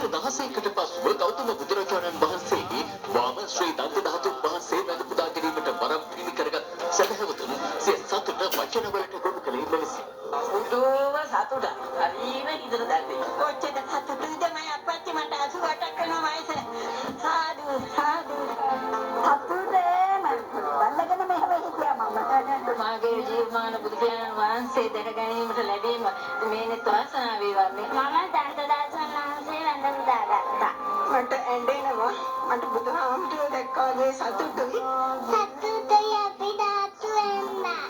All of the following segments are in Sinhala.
වසර 16කට පසුව ගෞතම බුදුරජාණන් වහන්සේගේ වාම ශ්‍රී දන්ත ධාතුන් වහන්සේ වැඳ පුදා ගැනීමට වරම් පිණි කරගත් සදහැවතුන් සිය සතුට වචන වලට ගොනු කළේ මෙලෙසින්. උඩුව සතුට හරිම ඉදර දැක්කේ. කොච්චර සතුටුද මම අපච්චි මට 88ක් වෙනවා වයස. සාදු සාදු. සතුටේ මම බල්ලගෙන මෙහෙම හිටියා මම. මාගේ ජීවමාන බුදු පියාණන් වහන්සේ දැක ගැනීමට ලැබීම මේනෙත් වාසනාව වේවා. මම දන්ත දාසන් වහන්සේ වැඳ පුදා ගත්තා. මට ඇඬෙනවා. මට බුදුහාමුදුරුවෝ දැක්කාගේ සතුටුයි. සතුටුයි අපි දාතු වෙන්නා.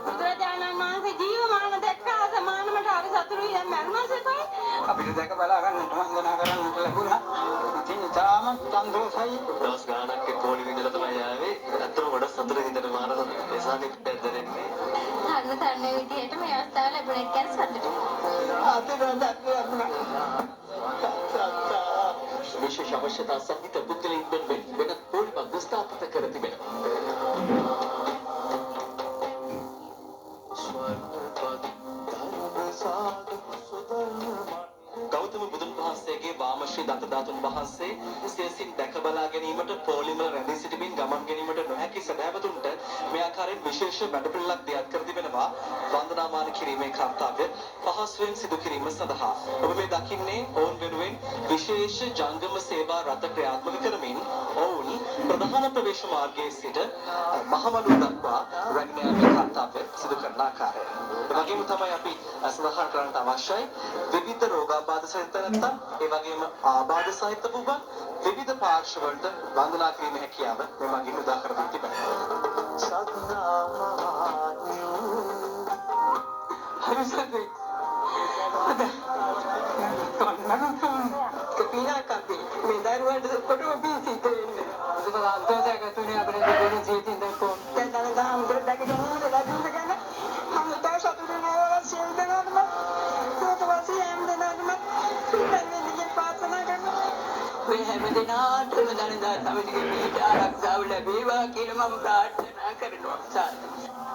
බුදුරජාණන් වහන්සේ ජීවමාන දැක්කා සමානමට හරි සතුටුයි. දැන් මරණසෙපයි. අපිට දැක බලා ගන්නට වන්දනා කරන්නට ලැබුණා. ඉතින් තාම සන්තෝෂයි. දවස් ගානක් ඒ පොළි විඳලා තමයි ආවේ. අතන වඩා සතුට හිතට මානස එසානේ දැනෙන්නේ. අන්න තරණ විදියට මේ අවස්ථාව ලැබුණේ කියන්නේ සතුටුයි. අතේ දැක්ක ලැබුණා. විශේෂ අවශ්‍යතා සහිත පුද්ගලයන් වෙනුවෙන් වෙනත් පොලිමක් ස්ථාපිත කර තිබෙනවා. ගෞතම බුදුන් වහන්සේගේ වාම ශ්‍රී දන්ත ධාතුන් වහන්සේ සියසින් දැක බලා ගැනීමට පොලිමල රැඳී සිටමින් ගමන් ගැනීමට නොහැකි සදහැවතුන්ට මේ ආකාරයෙන් විශේෂ වැඩපිළිවෙලක් දියත් කර තිබෙනවා. වන්දනාමාන කිරීමේ කර්තව්‍ය පහසුවෙන් සිදු කිරීම සඳහා ඔබ මේ දකින්නේ ඔවුන් වෙනුවෙන් විශේෂ ජංගම සේවා රථ ක්‍රියාත්මක කරමින් ඔවුන් ප්‍රධාන ප්‍රවේශ මාර්ගයේ සිට මහවැලුව දක්වා රැගෙන යාමේ කර්තව්‍ය සිදු කරන ආකාරය. ඒ වගේම තමයි අපි සඳහන් කරන්නට අවශ්‍යයි විවිධ රෝගාබාධ සහිත නැත්නම් ඒ වගේම ආබාධ සහිත වූ විවිධ පාර්ශ්වවලට වන්දනා කිරීමේ හැකියාව මේ මගින් උදා කර දී තිබෙනවා. හරිසදී. කපිනා කපි මේ දරුවන්ට කොටම පිසිත වෙන්නේ. ඒක අන්තෝදයක තුනේ අපේ ජීවිතේ ජීවිතින් දැක්කෝ. දැන් දහම් දෙයක් ගන්න ලැබුණ ගන්න. මම තව සතුටු වෙනවා සියලු දෙනාටම. ඒකට වාසිය හැම දෙනාටම පිටන්නේ පාසනා කරනවා. ඔය හැම දෙනාටම දනදා සමිතියේ ආරක්ෂාව ලැබේවා කියලා මම ප්‍රාර්ථනා කරනවා.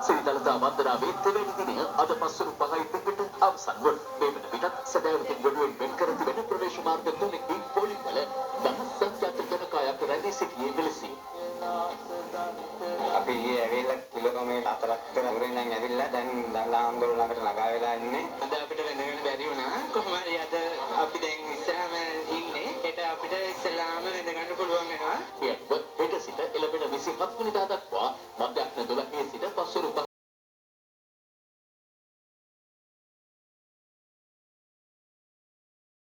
සිරිදලදා වන්දනාවේ දෙවැනි දිනය අද පස්වරු 5:00ට අවසන් වන මේ වන විටත් සදහැවතුන් වෙනුවෙන් වෙන් කර තිබෙන ප්‍රවේශ මාර්ග තුනකදී පොලිමල දහස් සංඛ්‍යාත ජනකායක් රැඳී සිටියේ මෙලෙසින්. අපි ඇවිල්ලා කිලෝමීටර් 4ක් විතර දුරින් නම් ඇවිල්ලා දැන් දන්ලාම්බර ළඟට ළඟා වෙලා ඉන්නේ. අද අපිට වෙනවෙන බැරි වුණා. කොහොම හරි අද අපි දැන් ඉස්සරහම ඉන්නේ. ඒට අපිට ඉස්සලාම වෙන ගන්න පුළුවන් වෙනවා. හෙට සිට එළඹෙන 27 වෙනිදා දක්වා